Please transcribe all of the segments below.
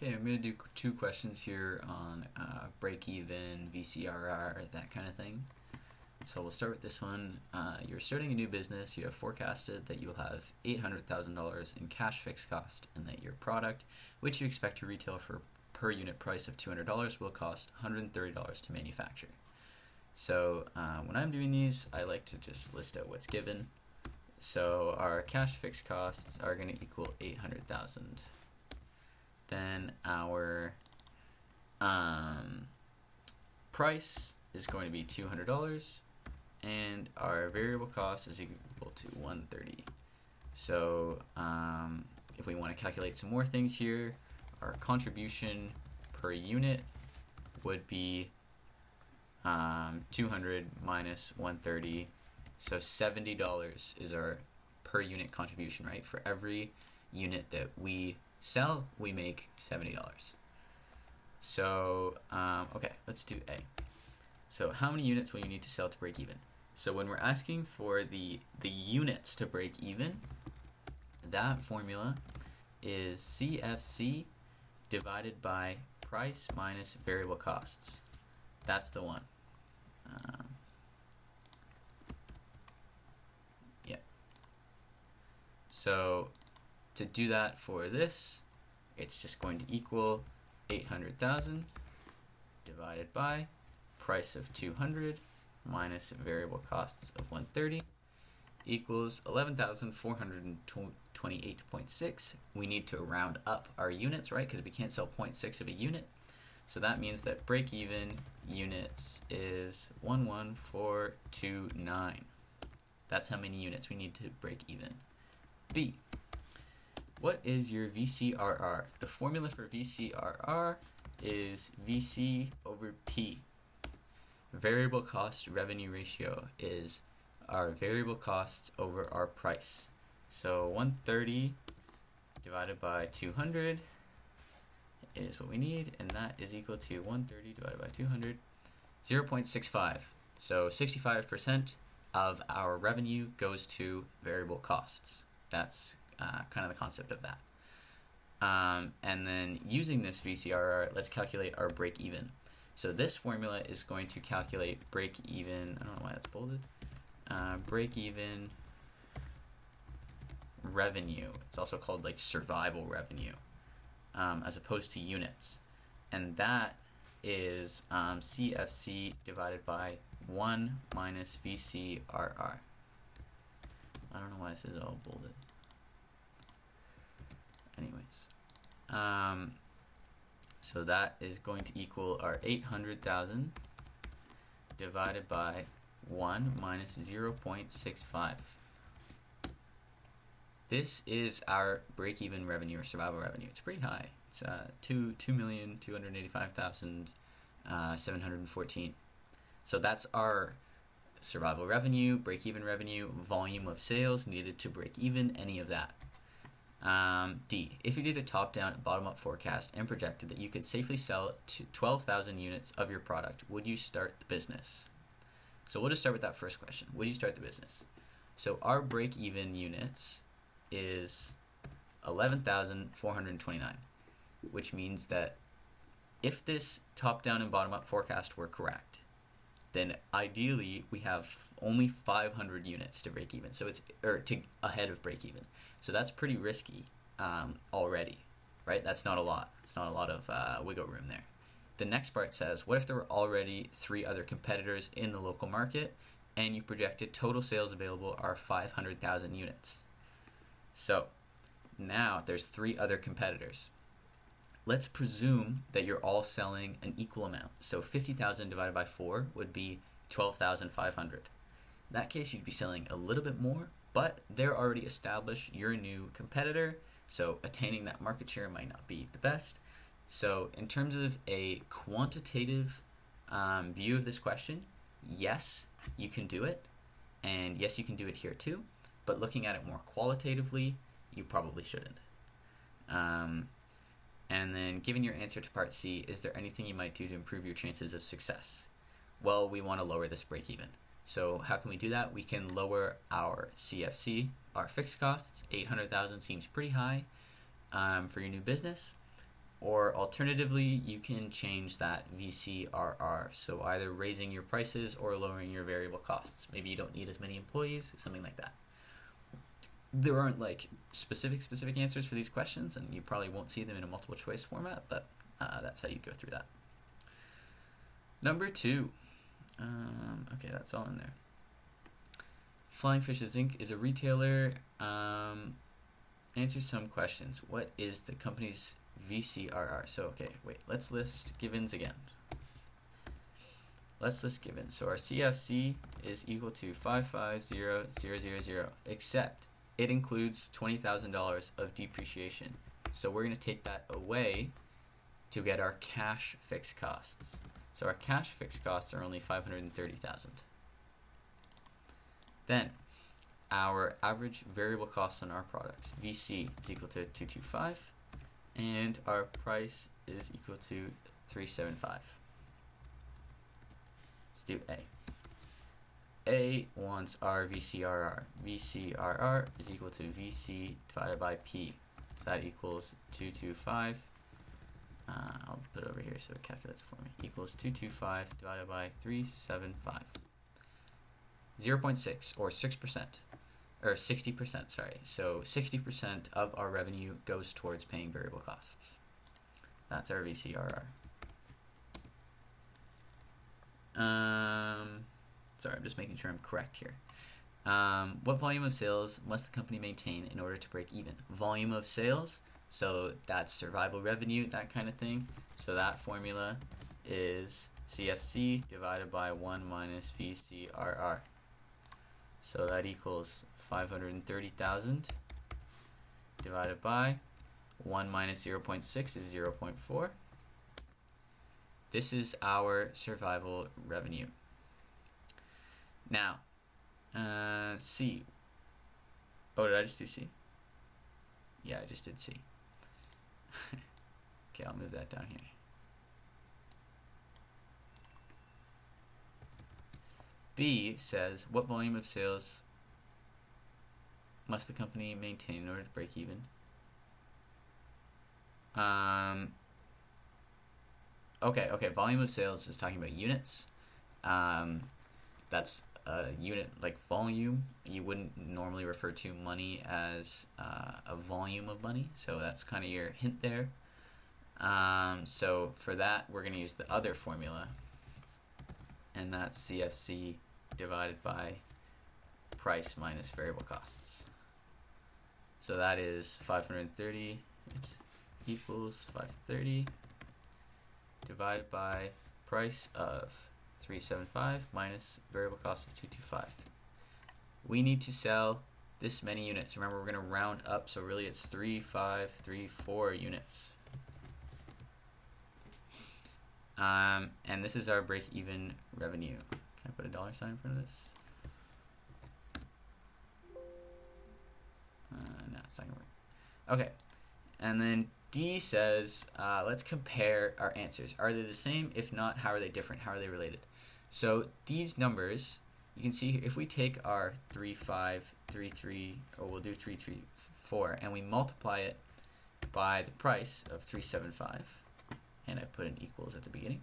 Okay, I'm going to do two questions here on break-even, VCRR, that kind of thing. So we'll start with this one. You're starting a new business. You have forecasted that you'll have $800,000 in cash fixed cost and that your product, which you expect to retail for per unit price of $200, will cost $130 to manufacture. So when I'm doing these, I like to just list out what's given. So our cash fixed costs are going to equal $800,000. Then our price is going to be $200, and our variable cost is equal to $130. So if we want to calculate some more things here, our contribution per unit would be 200 minus 130, so $70 is our per unit contribution, right? For every unit that we sell, we make $70. So, okay, let's do A. So how many units will you need to sell to break even? So when we're asking for the units to break even, that formula is CFC divided by price minus variable costs. That's the one. Yeah. So to do that for this, it's just going to equal 800,000 divided by price of 200 minus variable costs of 130 equals 11,428.6. We need to round up our units, right? Because we can't sell 0.6 of a unit. So that means that break-even units is 11429. That's how many units we need to break even. B. What is your VCRR? The formula for VCRR is VC over P. Variable cost revenue ratio is our variable costs over our price. So 130 divided by 200 is what we need, and that is equal to 130 divided by 200, 0.65. So 65% of our revenue goes to variable costs. That's kind of the concept of that. And then using this VCRR, let's calculate our break even. So this formula is going to calculate break even, I don't know why that's bolded, break even revenue. It's also called like survival revenue, as opposed to units. And that is CFC divided by 1 minus VCRR. I don't know why this is all bolded. Anyways, so that is going to equal our 800,000 divided by 1 minus 0.65. This is our break-even revenue or survival revenue. It's pretty high. It's 2,285,714. So that's our survival revenue, break-even revenue, volume of sales needed to break even, any of that. D. If you did a top-down and bottom-up forecast and projected that you could safely sell 12,000 units of your product, would you start the business? So we'll just start with that first question. Would you start the business? So our break-even units is 11,429, which means that if this top-down and bottom-up forecast were correct, then ideally we have only 500 units to break even. So it's ahead of break even. So that's pretty risky already, right? That's not a lot. It's not a lot of wiggle room there. The next part says, what if there were already 3 other competitors in the local market and you projected total sales available are 500,000 units? So now there's 3 other competitors. Let's presume that you're all selling an equal amount. So 50,000 divided by 4 would be 12,500. In that case, you'd be selling a little bit more, but they're already established. You're a new competitor, so attaining that market share might not be the best. So in terms of a quantitative view of this question, yes, you can do it. And yes, you can do it here too. But looking at it more qualitatively, you probably shouldn't. And then given your answer to part C, is there anything you might do to improve your chances of success? Well, we want to lower this break even. So how can we do that? We can lower our CFC, our fixed costs. 800,000 seems pretty high for your new business. Or alternatively, you can change that VCRR. So either raising your prices or lowering your variable costs. Maybe you don't need as many employees, something like that. There aren't like specific answers for these questions, and you probably won't see them in a multiple choice format, but that's how you go through that. Number 2. Okay, that's all in there. Flying Fishes Inc. is a retailer. Answer some questions. What is the company's VCRR? So, okay, wait, let's list givens again. Let's list givens. So our CFC is equal to 550,000, except it includes $20,000 of depreciation. So we're going to take that away to get our cash fixed costs. So our cash fixed costs are only 530,000. Then our average variable costs on our product, VC, is equal to 225, and our price is equal to 375. Let's do A. A wants our VCRR. VCRR is equal to VC divided by P. So that equals 225. I'll put it over here so it calculates for me. Equals 225 divided by 375. 0.6 or 6%. Or 60%, sorry. So 60% of our revenue goes towards paying variable costs. That's our VCRR. Sorry, I'm just making sure I'm correct here. What volume of sales must the company maintain in order to break even? Volume of sales, so that's survival revenue, that kind of thing. So that formula is CFC divided by 1 minus VCRR. So that equals 530,000 divided by 1 minus 0.6 is 0.4. This is our survival revenue. Now, C. Oh, did I just do C? Yeah, I just did C. Okay, I'll move that down here. B says, what volume of sales must the company maintain in order to break even? Okay, volume of sales is talking about units. That's a unit like volume. You wouldn't normally refer to money as a volume of money, so that's kind of your hint there. So for that, we're going to use the other formula, and that's CFC divided by price minus variable costs. So that is 530 equals 530 divided by price of 375 minus variable cost of 225. We need to sell this many units. Remember, we're going to round up, so really it's 3,534 units. And this is our break-even revenue. Can I put a dollar sign in front of this? No, it's not going to work. Okay, and then D says, let's compare our answers. Are they the same? If not, how are they different? How are they related? So these numbers, you can see here, if we take our 3,533, or we'll do 334, and we multiply it by the price of 375, and I put an equals at the beginning,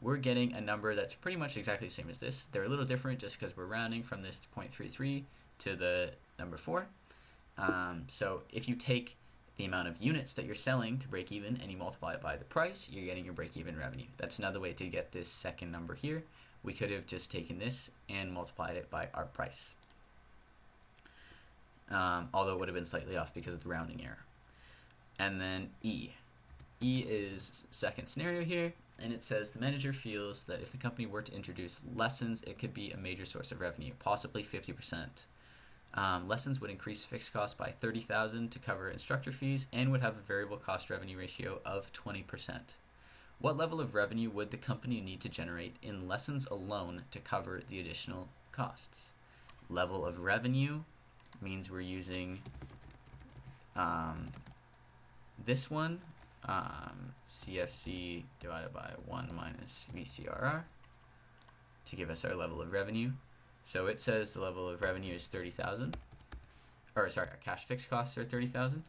we're getting a number that's pretty much exactly the same as this. They're a little different just because we're rounding from this 0.33 to the number 4. So if you take the amount of units that you're selling to break even and you multiply it by the price, you're getting your break even revenue. That's another way to get this second number here. We could have just taken this and multiplied it by our price. Although it would have been slightly off because of the rounding error. And then E. E is second scenario here, and it says the manager feels that if the company were to introduce lessons, it could be a major source of revenue, possibly 50%. Lessons would increase fixed costs by 30,000 to cover instructor fees and would have a variable cost revenue ratio of 20%. What level of revenue would the company need to generate in lessons alone to cover the additional costs? Level of revenue means we're using this one, CFC divided by 1 minus VCRR, to give us our level of revenue. So it says the level of revenue is 30,000, or sorry, our cash fixed costs are 30,000,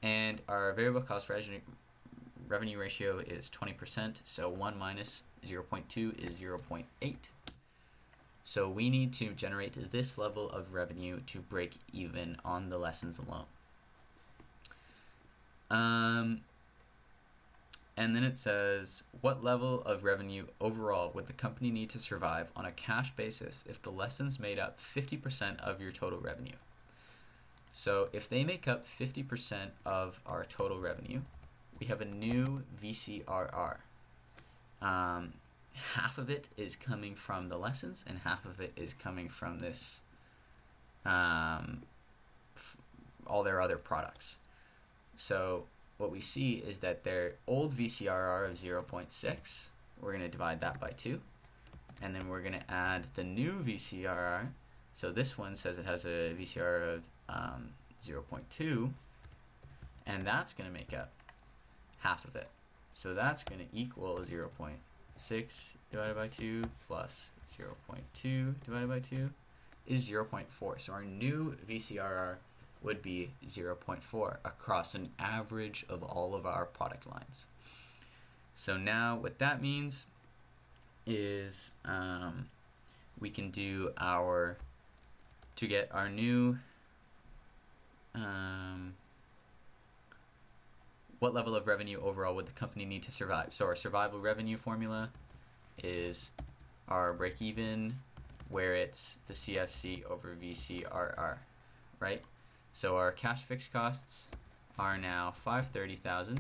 And our variable cost revenue ratio is 20%, so 1 minus 0.2 is 0.8. So we need to generate this level of revenue to break even on the lessons alone. And then it says, what level of revenue overall would the company need to survive on a cash basis if the lessons made up 50% of your total revenue? So if they make up 50% of our total revenue, we have a new VCRR. Half of it is coming from the lessons and half of it is coming from this, all their other products. So what we see is that their old VCRR of 0.6, we're going to divide that by 2. And then we're going to add the new VCRR. So this one says it has a VCRR of 0.2. And that's going to make up half of it. So that's going to equal 0.6 divided by 2 plus 0.2 divided by 2 is 0.4. So our new VCRR would be 0.4 across an average of all of our product lines. So now what that means is we can do to get our new what level of revenue overall would the company need to survive? So our survival revenue formula is our break even, where it's the CFC over VCRR, right? So our cash fixed costs are now $530,000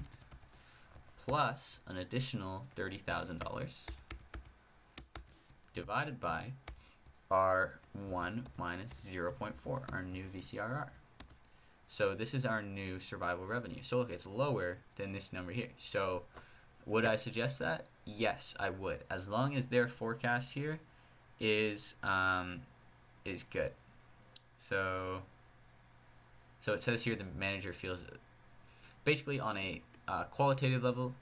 plus an additional $30,000 divided by our 1 minus 0.4, our new VCRR. So this is our new survival revenue. So look, it's lower than this number here. So would I suggest that? Yes, I would. As long as their forecast here is good. So it says here the manager feels basically on a quantitative level,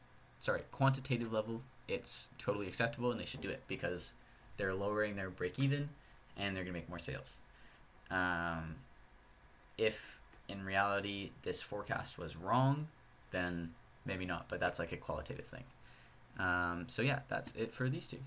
it's totally acceptable and they should do it because they're lowering their break even and they're going to make more sales. If in reality this forecast was wrong, then maybe not, but that's like a qualitative thing. So yeah, that's it for these two.